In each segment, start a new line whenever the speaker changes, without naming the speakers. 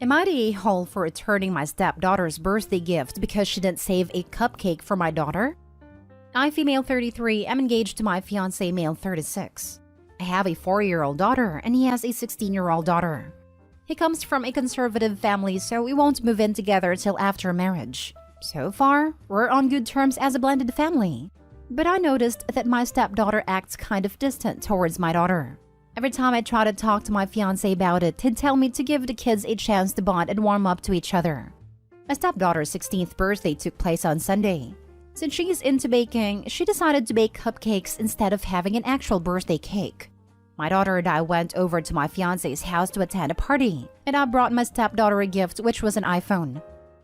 Am I the a-hole for returning my stepdaughter's birthday gift because she didn't save a cupcake for my daughter? I, female 33, am engaged to my fiancé, male 36. I have a 4-year-old daughter and he has a 16-year-old daughter. He comes from a conservative family, so we won't move in together till after marriage. So far, we're on good terms as a blended family. But I noticed that my stepdaughter acts kind of distant towards my daughter. Every time I try to talk to my fiancé about it, he'd tell me to give the kids a chance to bond and warm up to each other. My stepdaughter's 16th birthday took place on Sunday. Since she is into baking, she decided to bake cupcakes instead of having an actual birthday cake. My daughter and I went over to my fiancé's house to attend a party, and I brought my stepdaughter a gift, which was an iPhone.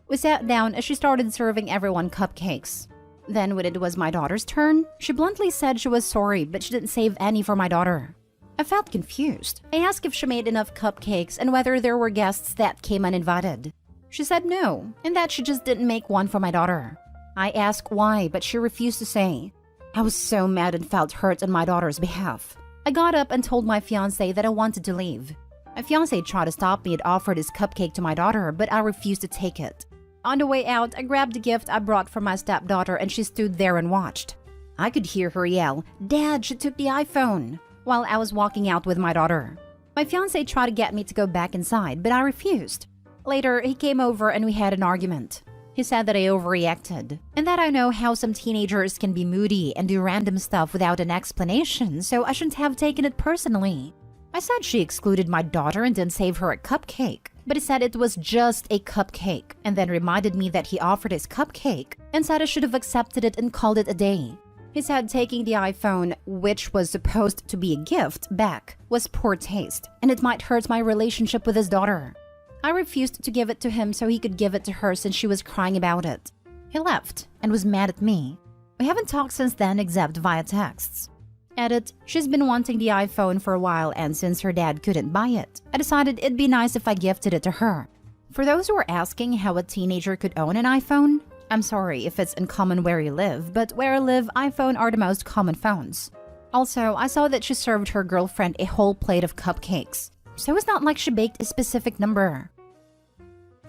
We sat down as she started serving everyone cupcakes. Then when it was my daughter's turn, she bluntly said she was sorry, but she didn't save any for my daughter. I felt confused. I asked if she made enough cupcakes and whether there were guests that came uninvited. She said no, and that she just didn't make one for my daughter. I asked why, but she refused to say. I was so mad and felt hurt on my daughter's behalf. I got up and told my fiancé that I wanted to leave. My fiancé tried to stop me and offered his cupcake to my daughter, but I refused to take it. On the way out, I grabbed the gift I brought for my stepdaughter and she stood there and watched. I could hear her yell, "Dad, she took the iPhone," while I was walking out with my daughter. My fiancé tried to get me to go back inside, but I refused. Later, he came over and we had an argument. He said that I overreacted, and that I know how some teenagers can be moody and do random stuff without an explanation, so I shouldn't have taken it personally. I said she excluded my daughter and didn't save her a cupcake, but he said it was just a cupcake, and then reminded me that he offered his cupcake and said I should have accepted it and called it a day. He said taking the iPhone, which was supposed to be a gift, back was poor taste, and it might hurt my relationship with his daughter. I refused to give it to him so he could give it to her since she was crying about it. He left and was mad at me. We haven't talked since then except via texts. Edit, she's been wanting the iPhone for a while, and since her dad couldn't buy it, I decided it'd be nice if I gifted it to her. For those who are asking how a teenager could own an iPhone, I'm sorry if it's uncommon where you live, but where I live, iPhone are the most common phones. Also, I saw that she served her girlfriend a whole plate of cupcakes, so it's not like she baked a specific number.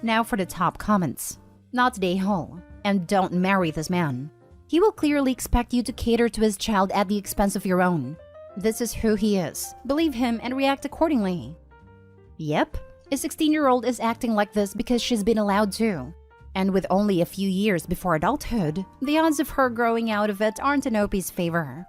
Now for the top comments. Not the a-hole, and don't marry this man. He will clearly expect you to cater to his child at the expense of your own. This is who he is. Believe him and react accordingly. Yep, a 16-year-old is acting like this because she's been allowed to. And with only a few years before adulthood, the odds of her growing out of it aren't in OP's favor.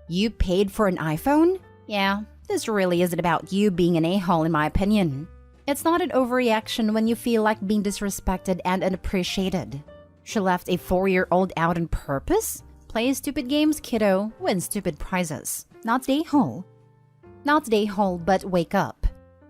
You paid for an iPhone? Yeah, this really isn't about you being an a-hole in my opinion. It's not an overreaction when you feel like being disrespected and unappreciated. She left a 4-year-old out on purpose? Play stupid games, kiddo. Win stupid prizes. Not the a-hole. Not the a-hole, but wake up.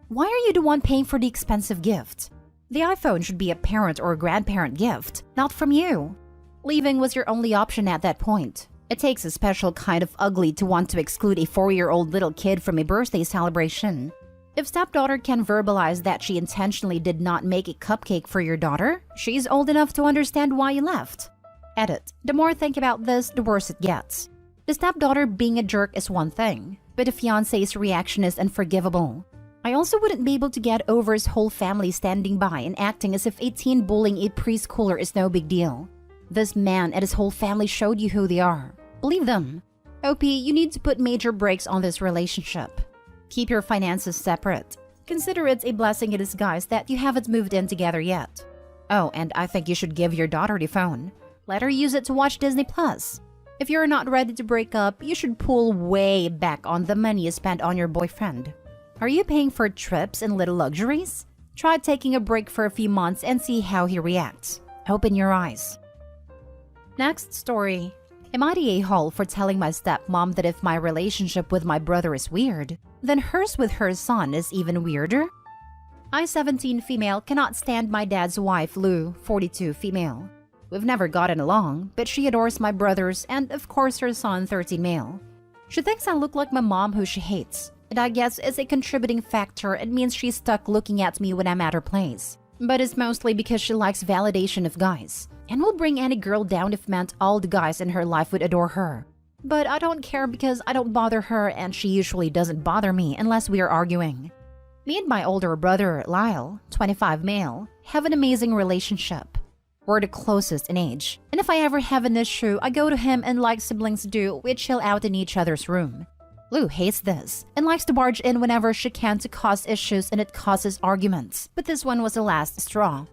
Why are you the one paying for the expensive gift? The iPhone should be a parent or a grandparent gift, not from you. Leaving was your only option at that point. It takes a special kind of ugly to want to exclude a 4-year-old little kid from a birthday celebration. If stepdaughter can verbalize that she intentionally did not make a cupcake for your daughter, she's old enough to understand why you left. Edit. The more I think about this, the worse it gets. The stepdaughter being a jerk is one thing, but the fiancé's reaction is unforgivable. I also wouldn't be able to get over his whole family standing by and acting as if a teen bullying a preschooler is no big deal. This man and his whole family showed you who they are. Believe them. OP, you need to put major brakes on this relationship. Keep your finances separate. Consider it a blessing in disguise that you haven't moved in together yet. Oh, and I think you should give your daughter the phone. Let her use it to watch Disney+. If you're not ready to break up, you should pull way back on the money you spent on your boyfriend. Are you paying for trips and little luxuries? Try taking a break for a few months and see how he reacts. Open your eyes. Next story. Am I the a-hole for telling my stepmom that if my relationship with my brother is weird, then hers with her son is even weirder? I, 17 female, cannot stand my dad's wife, Lou, 42 female. We've never gotten along, but she adores my brothers and, of course, her son, 13 male. She thinks I look like my mom who she hates, and I guess it's a contributing factor and means she's stuck looking at me when I'm at her place. But it's mostly because she likes validation of guys, and will bring any girl down if meant all the guys in her life would adore her. But I don't care because I don't bother her and she usually doesn't bother me unless we are arguing. Me and my older brother, Lyle, 25 male, have an amazing relationship. We're the closest in age, and if I ever have an issue, I go to him and like siblings do, we chill out in each other's room. Lou hates this and likes to barge in whenever she can to cause issues, and it causes arguments. But this one was the last straw.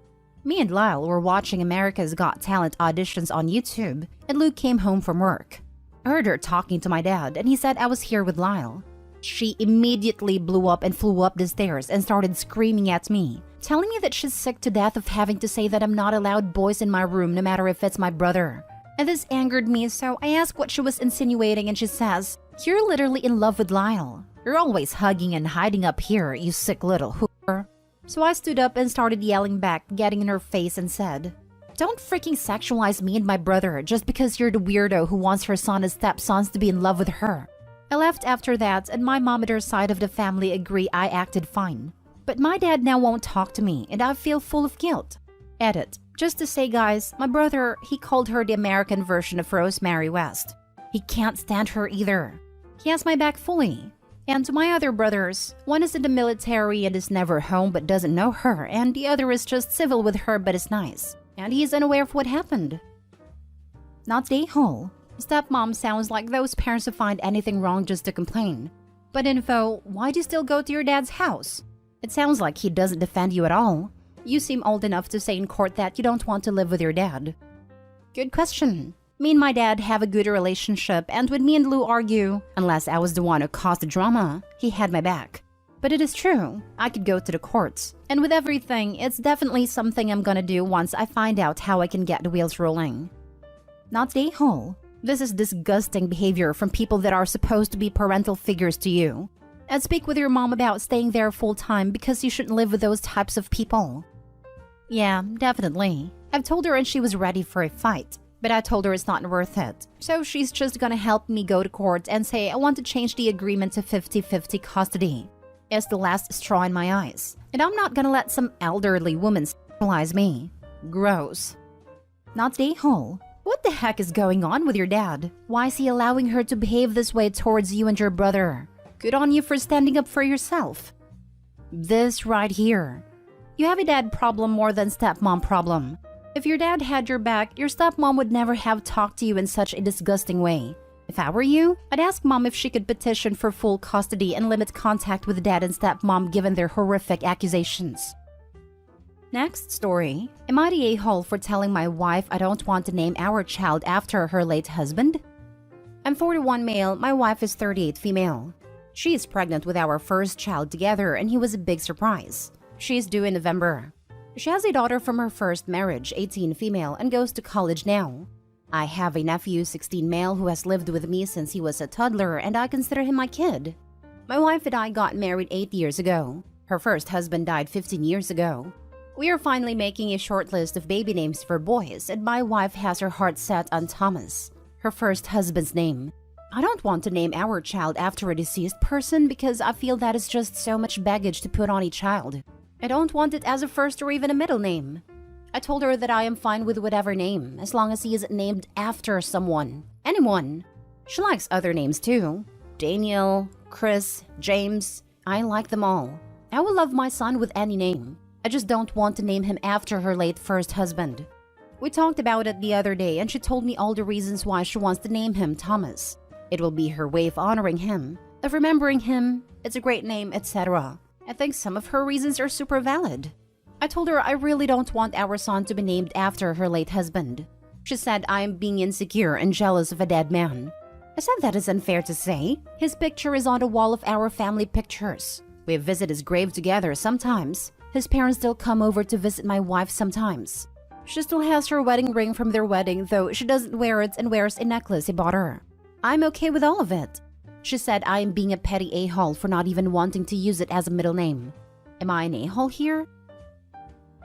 Me and Lyle were watching America's Got Talent auditions on YouTube, and Lou came home from work. I heard her talking to my dad, and he said I was here with Lyle. She immediately blew up and flew up the stairs and started screaming at me, telling me that she's sick to death of having to say that I'm not allowed boys in my room no matter if it's my brother. And this angered me, so I asked what she was insinuating, and she says, "You're literally in love with Lyle. You're always hugging and hiding up here, you sick little hooper." So I stood up and started yelling back, getting in her face, and said, "Don't freaking sexualize me and my brother just because you're the weirdo who wants her son and stepsons to be in love with her." I left after that, and my mom and her side of the family agree I acted fine. But my dad now won't talk to me, and I feel full of guilt. Edit. Just to say, guys, my brother, he called her the American version of Rosemary West. He can't stand her either. He has my back fully. And to my other brothers, one is in the military and is never home but doesn't know her, and the other is just civil with her but is nice. And he is unaware of what happened. Not the a-hole. Stepmom sounds like those parents who find anything wrong just to complain. But info, why do you still go to your dad's house? It sounds like he doesn't defend you at all. You seem old enough to say in court that you don't want to live with your dad. Good question. Me and my dad have a good relationship, and when me and Lou argue, unless I was the one who caused the drama, he had my back. But it is true, I could go to the courts. And with everything, it's definitely something I'm gonna do once I find out how I can get the wheels rolling. Not the a-hole. This is disgusting behavior from people that are supposed to be parental figures to you. And speak with your mom about staying there full-time because you shouldn't live with those types of people. Yeah, definitely. I've told her and she was ready for a fight, but I told her it's not worth it. So she's just gonna help me go to court and say I want to change the agreement to 50-50 custody. It's the last straw in my eyes, and I'm not gonna let some elderly woman sexualize me. Gross. Not the a-hole. What the heck is going on with your dad? Why is he allowing her to behave this way towards you and your brother? Good on you for standing up for yourself. This right here. You have a dad problem more than stepmom problem. If your dad had your back, your stepmom would never have talked to you in such a disgusting way. If I were you, I'd ask mom if she could petition for full custody and limit contact with dad and stepmom given their horrific accusations. Next story. Am I the a-hole for telling my wife I don't want to name our child after her late husband? I'm 41 male, my wife is 38 female. She is pregnant with our first child together, and he was a big surprise. She is due in November. She has a daughter from her first marriage, 18 female, and goes to college now. I have a nephew, 16 male, who has lived with me since he was a toddler, and I consider him my kid. My wife and I got married 8 years ago. Her first husband died 15 years ago. We are finally making a short list of baby names for boys, and my wife has her heart set on Thomas, her first husband's name. I don't want to name our child after a deceased person because I feel that is just so much baggage to put on a child. I don't want it as a first or even a middle name. I told her that I am fine with whatever name, as long as he is named after someone. Anyone. She likes other names too. Daniel, Chris, James. I like them all. I will love my son with any name. I just don't want to name him after her late first husband. We talked about it the other day and she told me all the reasons why she wants to name him Thomas. It will be her way of honoring him, of remembering him, it's a great name, etc. I think some of her reasons are super valid. I told her I really don't want our son to be named after her late husband. She said I am being insecure and jealous of a dead man. I said that is unfair to say. His picture is on the wall of our family pictures. We visit his grave together sometimes. His parents still come over to visit my wife sometimes. She still has her wedding ring from their wedding, though she doesn't wear it and wears a necklace he bought her. I'm okay with all of it. She said I am being a petty a-hole for not even wanting to use it as a middle name. Am I an a-hole here?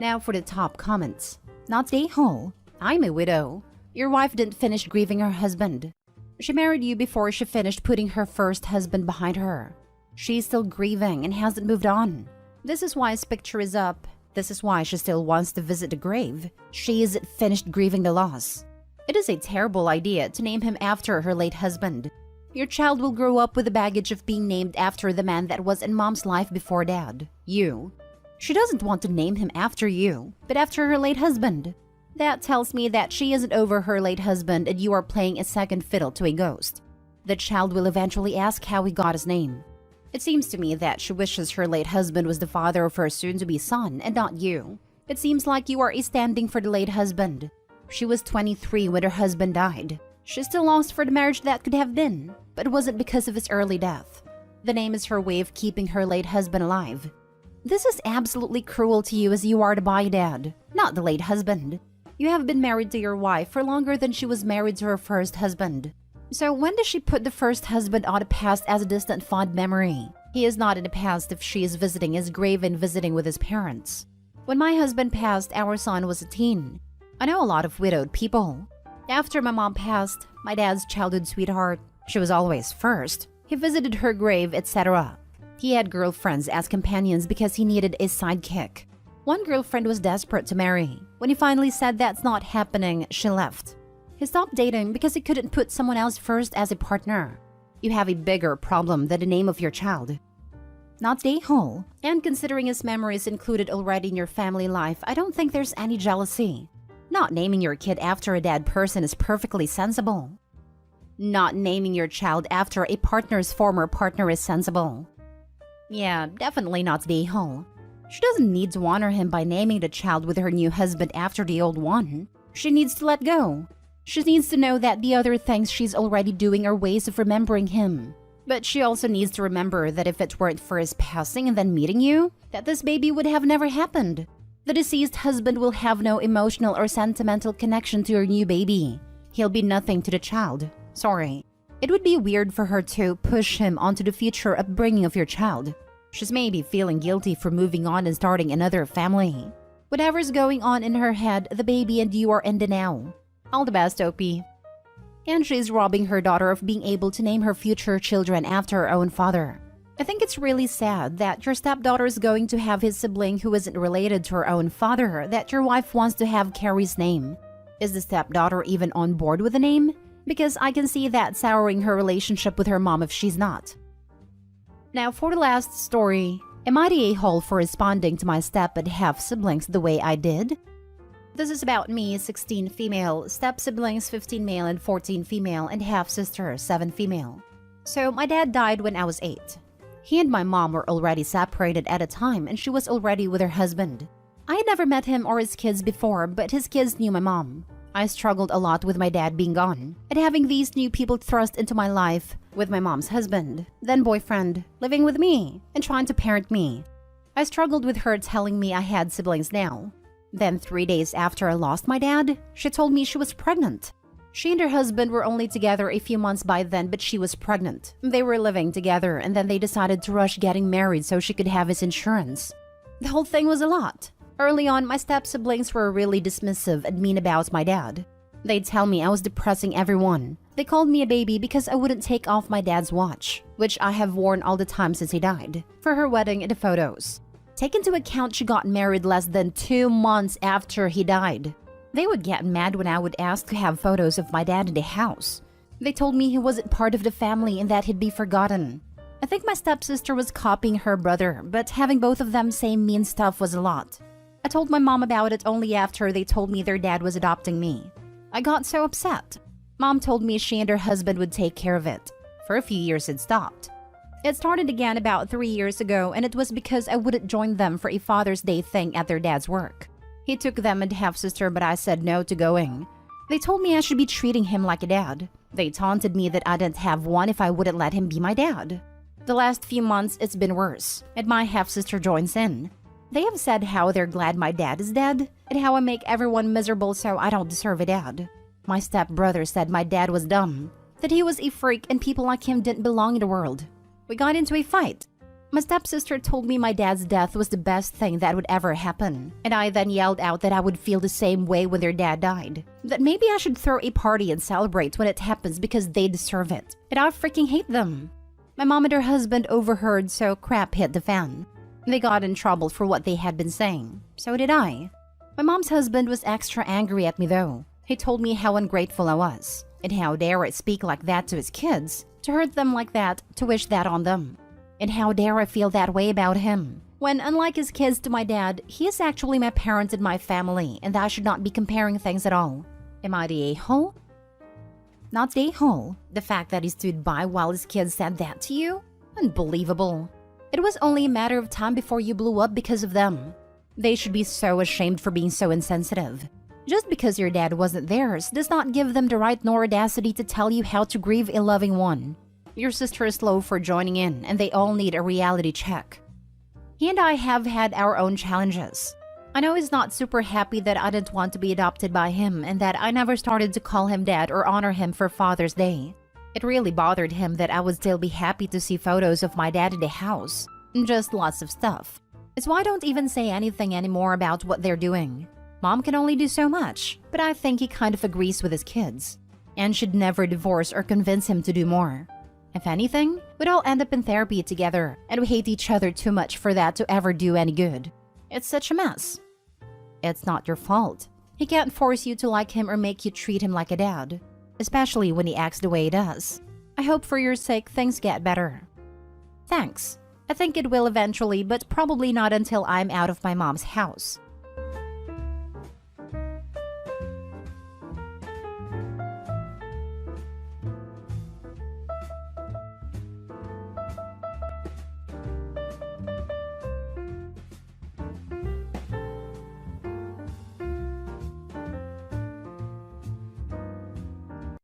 Now for the top comments. Not the a-hole. I'm a widow. Your wife didn't finish grieving her husband. She married you before she finished putting her first husband behind her. She's still grieving and hasn't moved on. This is why his picture is up. This is why she still wants to visit the grave. She isn't finished grieving the loss. It is a terrible idea to name him after her late husband. Your child will grow up with the baggage of being named after the man that was in mom's life before dad. You. She doesn't want to name him after you, but after her late husband. That tells me that she isn't over her late husband and you are playing a second fiddle to a ghost. The child will eventually ask how he got his name. It seems to me that she wishes her late husband was the father of her soon-to-be son and not you. It seems like you are standing for the late husband. She was 23 when her husband died. She still longs for the marriage that could have been, but it wasn't because of his early death. The name is her way of keeping her late husband alive. This is absolutely cruel to you as you are the by-dad, not the late husband. You have been married to your wife for longer than she was married to her first husband. So when does she put the first husband on the past as a distant fond memory? He is not in the past if she is visiting his grave and visiting with his parents. When my husband passed, our son was a teen. I know a lot of widowed people. After my mom passed, my dad's childhood sweetheart, she was always first. He visited her grave, etc. He had girlfriends as companions because he needed a sidekick. One girlfriend was desperate to marry. When he finally said that's not happening, she left. He stopped dating because he couldn't put someone else first as a partner. You have a bigger problem than the name of your child. Not the a-hole. And considering his memories included already in your family life, I don't think there's any jealousy. Not naming your kid after a dead person is perfectly sensible. Not naming your child after a partner's former partner is sensible. Yeah, definitely not the a-hole. She doesn't need to honor him by naming the child with her new husband after the old one. She needs to let go. She needs to know that the other things she's already doing are ways of remembering him. But she also needs to remember that if it weren't for his passing and then meeting you, that this baby would have never happened. The deceased husband will have no emotional or sentimental connection to your new baby. He'll be nothing to the child. Sorry. It would be weird for her to push him onto the future upbringing of your child. She's maybe feeling guilty for moving on and starting another family. Whatever's going on in her head, the baby and you are in the now. All the best, Opie. And she's robbing her daughter of being able to name her future children after her own father. I think it's really sad that your stepdaughter is going to have his sibling who isn't related to her own father, that your wife wants to have Carrie's name. Is the stepdaughter even on board with the name? Because I can see that souring her relationship with her mom if she's not. Now for the last story, am I the a-hole for responding to my step and half-siblings the way I did? This is about me, 16 female, step-siblings 15 male and 14 female, and half-sister 7 female. So my dad died when I was 8. He and my mom were already separated at a time and she was already with her husband. I had never met him or his kids before, but his kids knew my mom. I struggled a lot with my dad being gone, and having these new people thrust into my life, with my mom's husband, then boyfriend, living with me, and trying to parent me. I struggled with her telling me I had siblings now. Then 3 days after I lost my dad, she told me she was pregnant. She and her husband were only together a few months by then, but she was pregnant. They were living together, and then they decided to rush getting married so she could have his insurance. The whole thing was a lot. Early on, my step-siblings were really dismissive and mean about my dad. They'd tell me I was depressing everyone. They called me a baby because I wouldn't take off my dad's watch, which I have worn all the time since he died, for her wedding and the photos. Take into account she got married less than 2 months after he died. They would get mad when I would ask to have photos of my dad in the house. They told me he wasn't part of the family and that he'd be forgotten. I think my stepsister was copying her brother, but having both of them say mean stuff was a lot. I told my mom about it only after they told me their dad was adopting me. I got so upset. Mom told me she and her husband would take care of it. For a few years it stopped. It started again about 3 years ago, and it was because I wouldn't join them for a Father's Day thing at their dad's work. He took them and half-sister, but I said no to going. They told me I should be treating him like a dad. They taunted me that I didn't have one if I wouldn't let him be my dad. The last few months it's been worse, and my half-sister joins in. They have said how they're glad my dad is dead, and how I make everyone miserable so I don't deserve a dad. My stepbrother said my dad was dumb, that he was a freak and people like him didn't belong in the world. We got into a fight. My stepsister told me my dad's death was the best thing that would ever happen, and I then yelled out that I would feel the same way when their dad died. That maybe I should throw a party and celebrate when it happens because they deserve it, and I freaking hate them. My mom and her husband overheard, so crap hit the fan. They got in trouble for what they had been saying. So did I. My mom's husband was extra angry at me though. He told me how ungrateful I was, and how dare I speak like that to his kids, to hurt them like that, to wish that on them. And how dare I feel that way about him. When, unlike his kids to my dad, he is actually my parent and my family, and I should not be comparing things at all. Am I the a-hole? Not the a-hole. The fact that he stood by while his kids said that to you? Unbelievable. It was only a matter of time before you blew up because of them. They should be so ashamed for being so insensitive. Just because your dad wasn't theirs does not give them the right nor audacity to tell you how to grieve a loving one. Your sister is slow for joining in, and they all need a reality check. He and I have had our own challenges. I know he's not super happy that I didn't want to be adopted by him and that I never started to call him dad or honor him for Father's Day. It really bothered him that I would still be happy to see photos of my dad in the house. Just lots of stuff. It's why I don't even say anything anymore about what they're doing. Mom can only do so much, but I think he kind of agrees with his kids and should never divorce or convince him to do more. If anything, we'd all end up in therapy together, and we hate each other too much for that to ever do any good. It's such a mess. It's not your fault. He can't force you to like him or make you treat him like a dad, especially when he acts the way he does. I hope for your sake things get better. Thanks. I think it will eventually, but probably not until I'm out of my mom's house.